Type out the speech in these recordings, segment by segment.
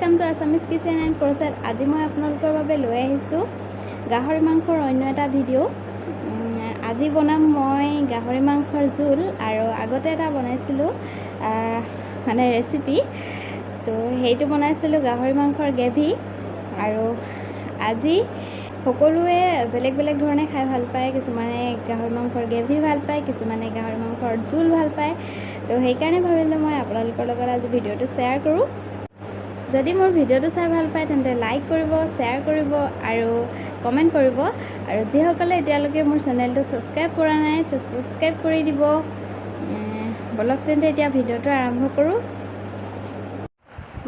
Welcome to Assamese Kitchen and Crochet. আজি মই আপোনালোকৰ বাবে লৈ আহিছো গাহৰি মাংসৰ অন্য এটা ভিডিও। আজি বনাম মই গাহৰি মাংসৰ জোল আৰু আগতে এটা বনাইছিলো মানে ৰেচিপি। তো হেইটো বনাইছিলো গাহৰি মাংসৰ গ্ৰেভি আৰু আজি সকলোৱে বেলেগ বেলেগ ধৰণে খাই ভাল পায়। কিছুমানে গাহৰি মাংসৰ গ্ৰেভি ভাল পায়, কিছুমানে গাহৰি মাংসৰ জোল ভাল পায়। তো সেইকাৰণে ভাবিলো মই আপোনালোকৰ লগত আজি ভিডিওটো শ্বেয়াৰ কৰো। যদি মোৰ ভিডিওটো চাই ভাল পায় তেন্তে লাইক কৰিব, শ্বেয়াৰ কৰিব আৰু কমেন্ট কৰিব আৰু যিসকলে এতিয়ালৈকে মোৰ চেনেলটো সাবস্ক্ৰাইব কৰা নাই তো সাবস্ক্ৰাইব কৰি দিব। বলক তেন্তে এতিয়া ভিডিওটো আৰম্ভ কৰো।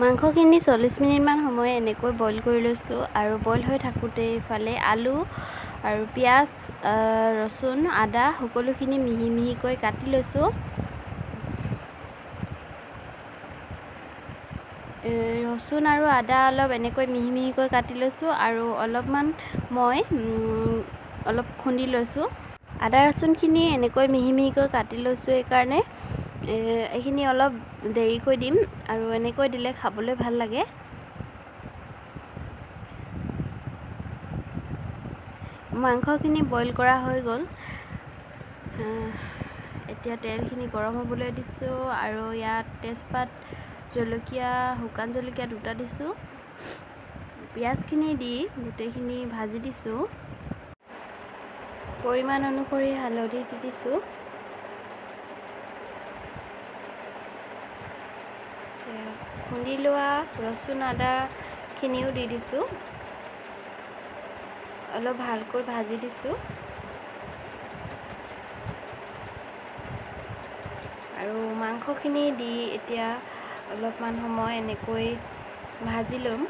মাংসখিনি 40 মিনিট মান সময় এনেকৈ বইল কৰি লৈছো আৰু বইল হৈ থাকোতে ইফালে আলু আৰু পিয়াজ, ৰসুন, আদা সকলোখিনি মিহি মিহিকৈ কাটি লৈছো। ৰসুন আৰু আদা অলপ এনেকৈ মিহি মিহিকৈ কাটি লৈছো আৰু অলপমান মই অলপ খুন্দি লৈছো। আদা ৰসুনখিনি এনেকৈ মিহি মিহিকৈ কাটি লৈছো এই কাৰণে এইখিনি অলপ দেৰিকৈ দিম আৰু এনেকৈ দিলে খাবলৈ ভাল লাগে। মাংসখিনি বইল কৰা হৈ গ'ল। এতিয়া তেলখিনি গৰম হ'বলৈ দিছো আৰু ইয়াত তেজপাত, জলকীয়া, শুকান জলকীয়া দুটা দিছো। পিয়াজখিনি দি গোটেইখিনি ভাজি দিছো। পৰিমাণ অনুসৰি হালধি দি দিছো। খুন্দি লোৱা ৰসুন আদা খিনিও দি দিছো। অলপ ভালকৈ ভাজি দিছো আৰু মাংসখিনি দি এতিয়া অলপমান সময় এনেকৈ ভাজি লম।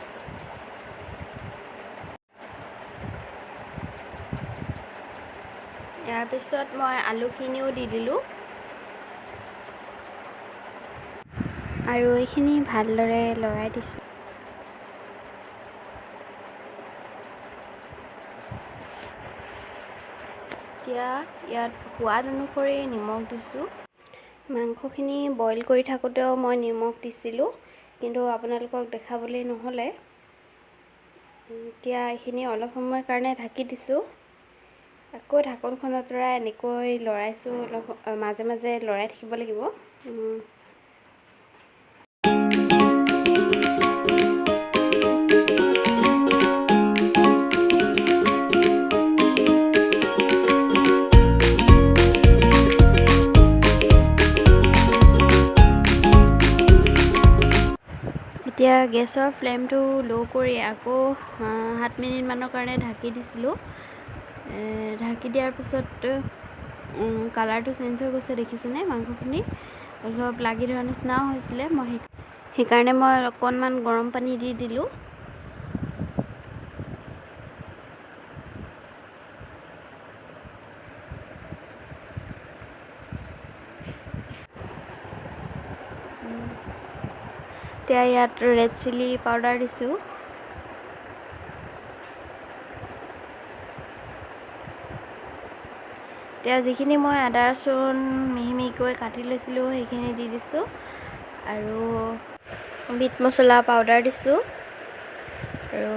ইয়াৰ পিছত মই আলুখিনিও দি দিলো আৰু এইখিনি ভালদৰে লৰাই দিছো। এতিয়া ইয়াত সোৱাদ অনুসৰি নিমখ দিছো। মাংসখিনি বইল কৰি থাকোতেও মই নিমখ দিছিলো কিন্তু আপোনালোকক দেখাবলৈ নহলে। এতিয়া এইখিনি অলপ সময়ৰ কাৰণে ঢাকি দিছো। আকৌ ঢাকনখন আঁতৰাই এনেকৈ লৰাইছো, অলপ মাজে মাজে লৰাই থাকিব লাগিব। এতিয়া গেছৰ ফ্লেমটো লো কৰি আকৌ 7 মিনিট মানৰ কাৰণে ঢাকি দিছিলো। ঢাকি দিয়াৰ পিছত কালাৰটো চেঞ্জ হৈ গৈছে দেখিছেনে? মাংসখিনি অলপ লাগি ধৰা নিচিনাও হৈছিলে। মই সেইকাৰণে মই অকণমান গৰম পানী দি দিলো। এতিয়া ইয়াত ৰেড চিলি পাউডাৰ দিছো। এতিয়া যিখিনি মই আদা ৰচুন মিহি মিহিকৈ কাটি লৈছিলো সেইখিনি দি দিছো আৰু মিট মছলা পাউডাৰ দিছো আৰু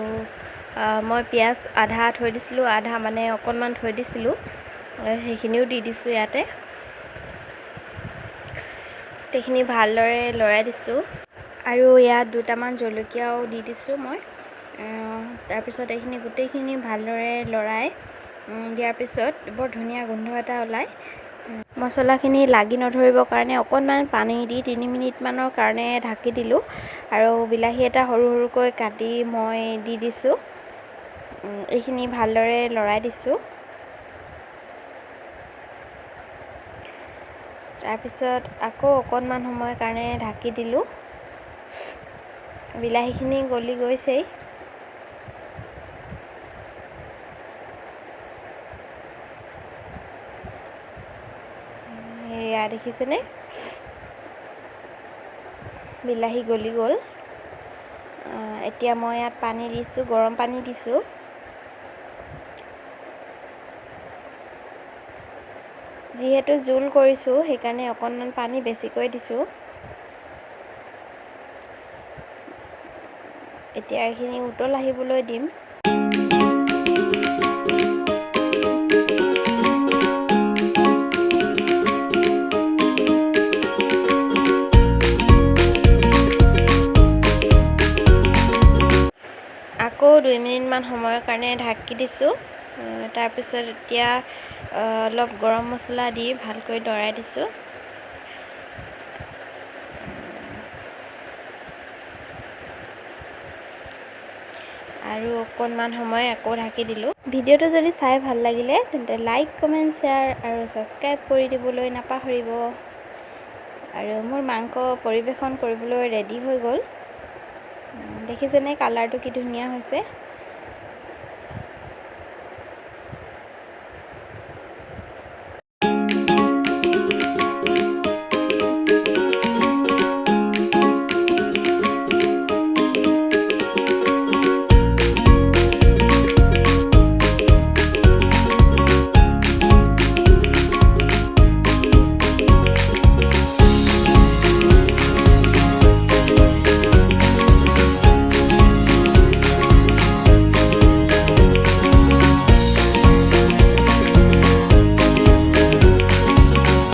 মই পিয়াজ আধা থৈ দিছিলো, আধা মানে অকণমান থৈ দিছিলো, সেইখিনিও দি দিছো ইয়াতে। এইখিনি ভালদৰে লৰাই দিছো আৰু ইয়াত দুটামান জলকীয়াও দি দিছো মই। তাৰপিছত এইখিনি গোটেইখিনি ভালদৰে লৰাই দিয়াৰ পিছত বৰ ধুনীয়া গোন্ধ এটা ওলায়। মছলাখিনি লাগি নধৰিবৰ কাৰণে অকণমান পানী দি 3 মিনিট মানৰ কাৰণে ঢাকি দিলো আৰু বিলাহী এটা সৰু সৰুকৈ কাটি মই দি দিছো। এইখিনি ভালদৰে লৰাই দিছো। তাৰপিছত আকৌ অকণমান সময়ৰ কাৰণে ঢাকি দিলো। বিলাহীখিনি গলি গৈছেই। এয়া দেখিছেনে? বিলাহী গলি গ'ল। এতিয়া মই ইয়াত পানী দিছো, গৰম পানী দিছো। যিহেতু জোল কৰিছো সেইকাৰণে অকণমান পানী বেছিকৈ দিছো। এতিয়া এইখিনি উতল আহিবলৈ দিম। আকৌ 2 মিনিটমান সময়ৰ কাৰণে ঢাকি দিছোঁ। তাৰপিছত এতিয়া অলপ গৰম মছলা দি ভালকৈ লৰাই দিছোঁ। আৰু অকণমান সময় আকৌ ঢাকি দিলোঁ। ভিডিঅ'টো যদি চাই ভাল লাগিলে তেন্তে লাইক, কমেণ্ট, শ্বেয়াৰ আৰু ছাবস্ক্ৰাইব কৰি দিবলৈ নাপাহৰিব। আৰু মোৰ মাংস পৰিৱেশন কৰিবলৈ ৰেডি হৈ গ'ল। দেখিছেনে কালাৰটো কি ধুনীয়া হৈছে।